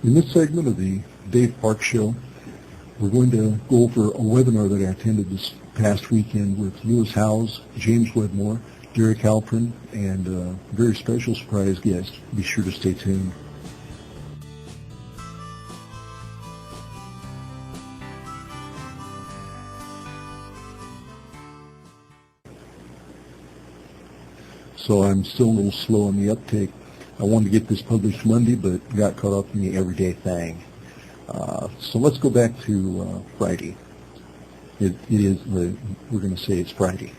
In this segment of the Dave Park Show, we're going to go over a webinar that I attended this past weekend with Lewis Howes, James Wedmore, Derek Halpern, and a very special surprise guest. Be sure to stay tuned. So I'm still a little slow on the uptake. I wanted to get this published Monday, but got caught up in the everyday thing. So let's go back to Friday. We're going to say it's Friday.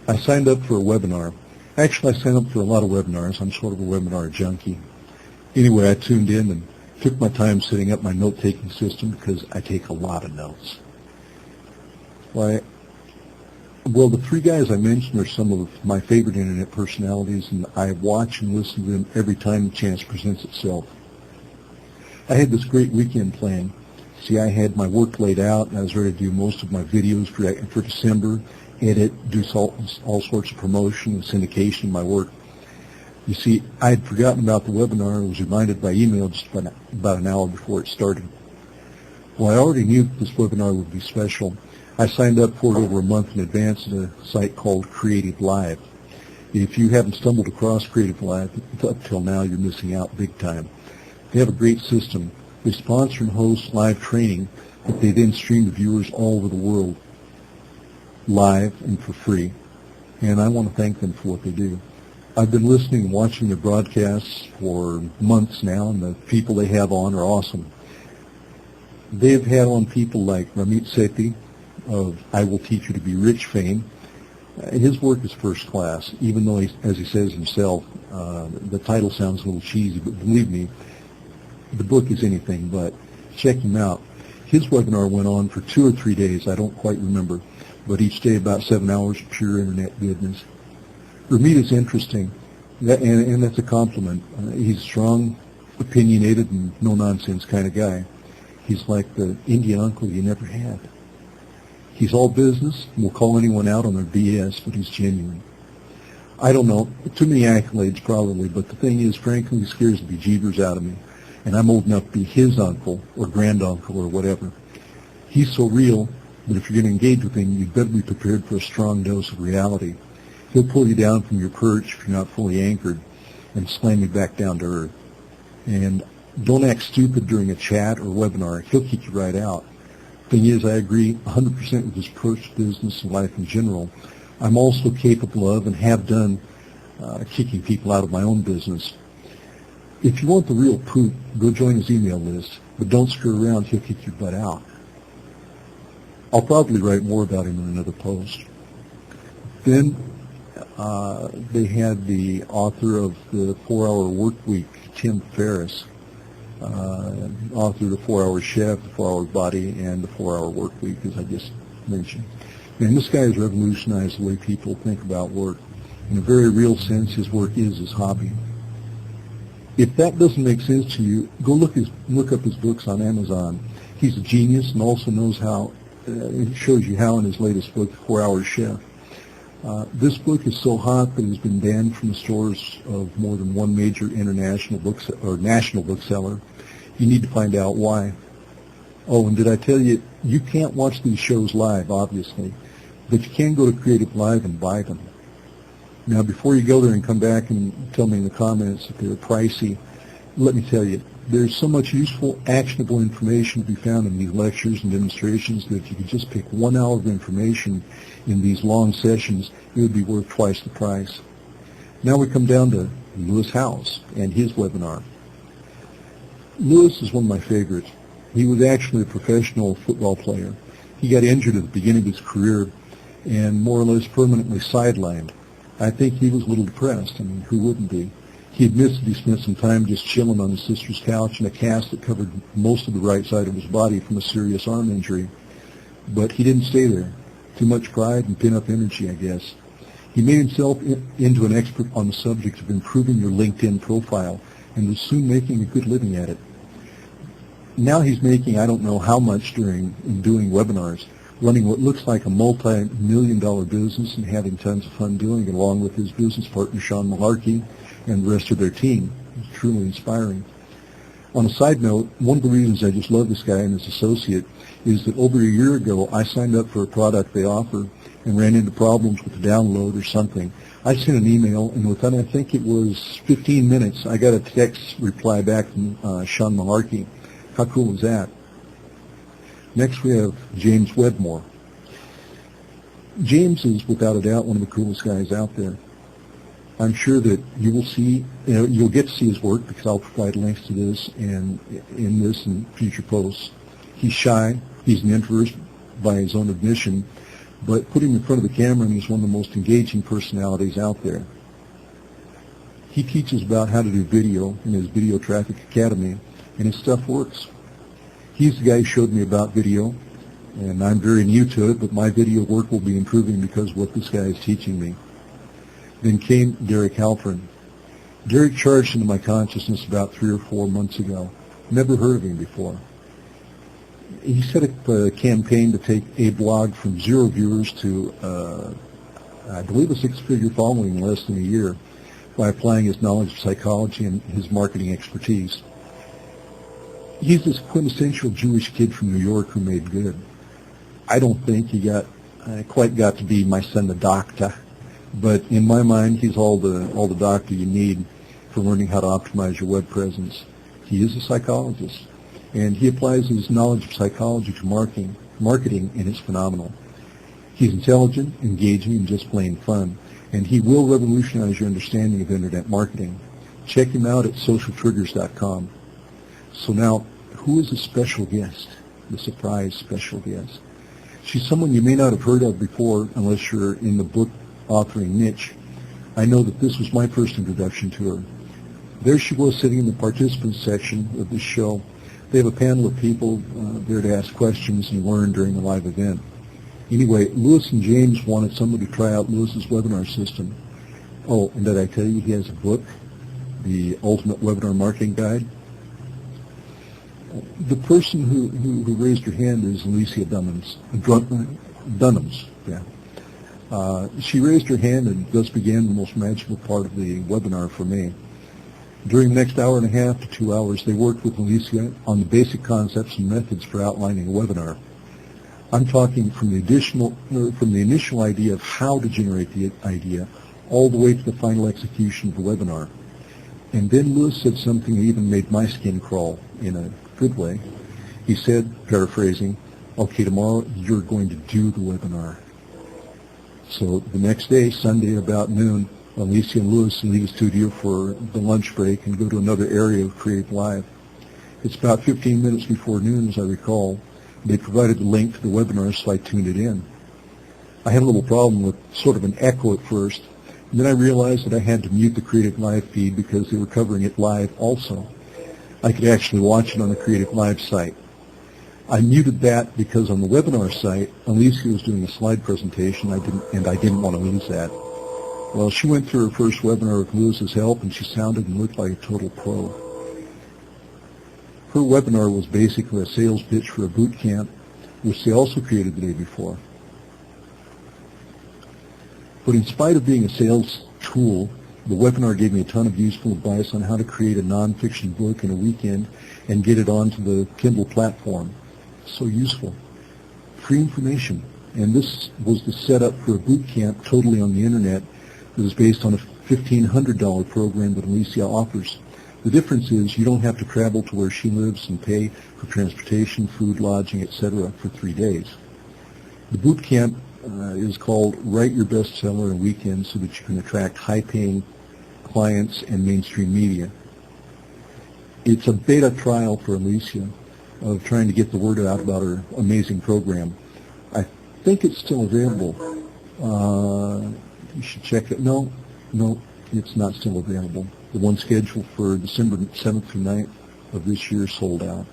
I signed up for a webinar. Actually, I signed up for a lot of webinars. I'm sort of a webinar junkie. Anyway, I tuned in and took my time setting up my note-taking system because I take a lot of notes. Well, the three guys I mentioned are some of my favorite Internet personalities, and I watch and listen to them every time the chance presents itself. I had this great weekend planned. See, I had my work laid out, and I was ready to do most of my videos for December, edit, do all sorts of promotion and syndication of my work. You see, I had forgotten about the webinar and was reminded by email just about an hour before it started. Well, I already knew this webinar would be special. I signed up for it over a month in advance at a site called Creative Live. If you haven't stumbled across Creative Live up till now, you're missing out big time. They have a great system. They sponsor and host live training that they then stream to viewers all over the world, live and for free. And I want to thank them for what they do. I've been listening and watching their broadcasts for months now, and the people they have on are awesome. They've had on people like Ramit Sethi of I Will Teach You to Be Rich fame. His work is first class, even though, as he says himself, the title sounds a little cheesy, but believe me, the book is anything but. Check him out. His webinar went on for 2 or 3 days, I don't quite remember, but each day about 7 hours of pure Internet goodness. Ramit is interesting, and that's a compliment. He's a strong, opinionated, and no-nonsense kind of guy. He's like the Indian uncle you never had. He's all business and will call anyone out on their BS, but he's genuine. I don't know, too many accolades probably, but the thing is, frankly, he scares the bejeebers out of me. And I'm old enough to be his uncle or granduncle or whatever. He's so real that if you're going to engage with him, you'd better be prepared for a strong dose of reality. He'll pull you down from your perch if you're not fully anchored and slam you back down to earth. And don't act stupid during a chat or webinar. He'll kick you right out. Thing is, I agree 100% with his approach to business and life in general. I'm also capable of and have done kicking people out of my own business. If you want the real proof, go join his email list, but don't screw around, he'll kick your butt out. I'll probably write more about him in another post. Then they had the author of the 4-Hour Work Week, Tim Ferriss, author of the 4-Hour Chef, the 4-Hour Body, and the 4-Hour Work Week, as I just mentioned. And this guy has revolutionized the way people think about work. In a very real sense, his work is his hobby. If that doesn't make sense to you, go look up his books on Amazon. He's a genius and also knows how, it shows you how in his latest book, 4-Hour Chef. This book is so hot that it's been banned from the stores of more than one major international national bookseller. You need to find out why. Oh, and did I tell you, you can't watch these shows live, obviously, but you can go to Creative Live and buy them. Now, before you go there and come back and tell me in the comments that they're pricey, let me tell you, there's so much useful, actionable information to be found in these lectures and demonstrations that if you could just pick 1 hour of information in these long sessions, it would be worth twice the price. Now we come down to Lewis Howes and his webinar. Lewis is one of my favorites. He was actually a professional football player. He got injured at the beginning of his career and more or less permanently sidelined. I think he was a little depressed. I mean, who wouldn't be? He admits that he spent some time just chilling on his sister's couch in a cast that covered most of the right side of his body from a serious arm injury. But he didn't stay there. Too much pride and pin-up energy, I guess. He made himself into an expert on the subject of improving your LinkedIn profile and was soon making a good living at it. Now he's making I don't know how much in doing webinars, running what looks like a multi-million-dollar business and having tons of fun doing it, along with his business partner, Sean Malarkey, and the rest of their team. It's truly inspiring. On a side note, one of the reasons I just love this guy and his associate is that over a year ago, I signed up for a product they offer and ran into problems with the download or something. I sent an email, and within, I think it was 15 minutes, I got a text reply back from Sean Malarkey. How cool is that? Next, we have James Wedmore. James is, without a doubt, one of the coolest guys out there. I'm sure that you will see, you'll get to see his work because I'll provide links to this and in this and future posts. He's shy. He's an introvert by his own admission, but put him in front of the camera and he's one of the most engaging personalities out there. He teaches about how to do video in his Video Traffic Academy, and his stuff works. He's the guy who showed me about video, and I'm very new to it, but my video work will be improving because of what this guy is teaching me. Then came Derek Halpern. Derek charged into my consciousness about 3 or 4 months ago. Never heard of him before. He set up a campaign to take a blog from 0 viewers to, I believe, a 6-figure following in less than a year by applying his knowledge of psychology and his marketing expertise. He's this quintessential Jewish kid from New York who made good. I don't think he quite got to be my son the doctor, but in my mind, he's all the doctor you need for learning how to optimize your web presence. He is a psychologist, and he applies his knowledge of psychology to marketing, and it's phenomenal. He's intelligent, engaging, and just plain fun, and he will revolutionize your understanding of internet marketing. Check him out at socialtriggers.com. So now, who is the special guest, the surprise special guest? She's someone you may not have heard of before unless you're in the book authoring niche. I know that this was my first introduction to her. There she was sitting in the participants section of this show. They have a panel of people there to ask questions and learn during the live event. Anyway, Lewis and James wanted someone to try out Lewis's webinar system. Oh, and did I tell you he has a book, The Ultimate Webinar Marketing Guide? The person who raised her hand is Alicia Dunhams. Yeah. She raised her hand and thus began the most magical part of the webinar for me. During the next hour and a half to 2 hours, they worked with Alicia on the basic concepts and methods for outlining a webinar. I'm talking from the initial idea of how to generate the idea all the way to the final execution of the webinar. And then Lewis said something that even made my skin crawl in a good way. He said, paraphrasing, okay, tomorrow you're going to do the webinar. So the next day, Sunday about noon, Alicia and Lewis leave the studio for the lunch break and go to another area of Creative Live. It's about 15 minutes before noon, as I recall. They provided the link to the webinar, so I tuned it in. I had a little problem with sort of an echo at first, and then I realized that I had to mute the Creative Live feed because they were covering it live also. I could actually watch it on the Creative Live site. I muted that because on the webinar site, Alicia was doing a slide presentation, and I didn't want to lose that. Well, she went through her first webinar with Lewis's help, and she sounded and looked like a total pro. Her webinar was basically a sales pitch for a boot camp, which they also created the day before. But in spite of being a sales tool, the webinar gave me a ton of useful advice on how to create a nonfiction book in a weekend and get it onto the Kindle platform. So useful. Free information. And this was the setup for a boot camp totally on the internet that is based on a $1,500 program that Alicia offers. The difference is you don't have to travel to where she lives and pay for transportation, food, lodging, etc. for 3 days. The boot camp is called Write Your Bestseller in a Weekend so that you can attract high-paying clients and mainstream media. It's a beta trial for Alicia of trying to get the word out about her amazing program. I think it's still available. You should check it. No, it's not still available. The one scheduled for December 7th through 9th of this year sold out.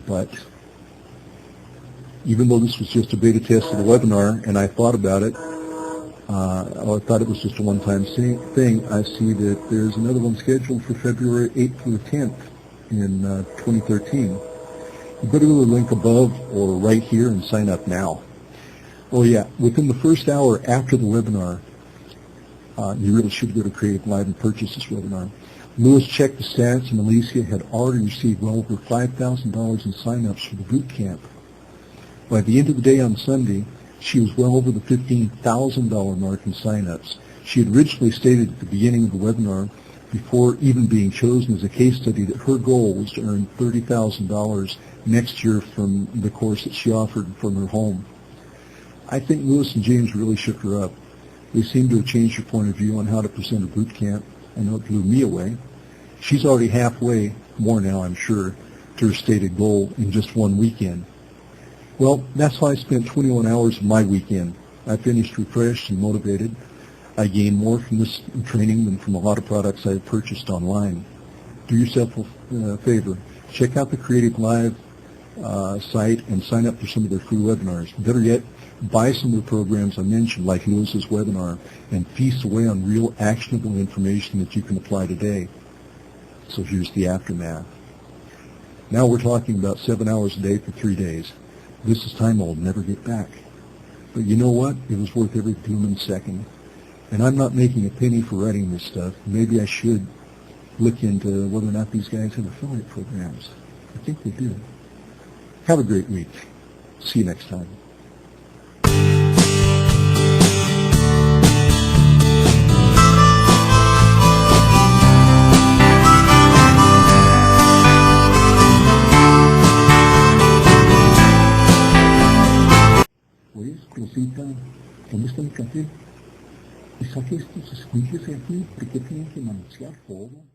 But even though this was just a beta test of the webinar, and I thought about it, I thought it was just a one-time thing, I see that there's another one scheduled for February 8th through the 10th in 2013. You better go to the link above or right here and sign up now. Oh yeah, within the first hour after the webinar, you really should go to Creative Live and purchase this webinar. Lewis checked the stats, and Alicia had already received well over $5,000 in sign-ups for the boot camp. By the end of the day on Sunday, she was well over the $15,000 mark in sign-ups. She had originally stated at the beginning of the webinar, before even being chosen as a case study, that her goal was to earn $30,000 next year from the course that she offered from her home. I think Lewis and James really shook her up. They seemed to have changed her point of view on how to present a boot camp. I know it blew me away. She's already halfway, more now I'm sure, to her stated goal in just one weekend. Well, that's how I spent 21 hours of my weekend. I finished refreshed and motivated. I gained more from this training than from a lot of products I had purchased online. Do yourself a favor. Check out the Creative Live site and sign up for some of their free webinars. Better yet, buy some of the programs I mentioned, like Lewis's webinar, and feast away on real actionable information that you can apply today. So here's the aftermath. Now we're talking about 7 hours a day for 3 days. This is time I'll never get back. But you know what? It was worth every blooming second. And I'm not making a penny for writing this stuff. Maybe I should look into whether or not these guys have affiliate programs. I think they do. Have a great week. See you next time. Oye, Rosita, ¿dónde está mi café? Y saque estos escuintes de aquí, ¿por qué tienen que manosear todo?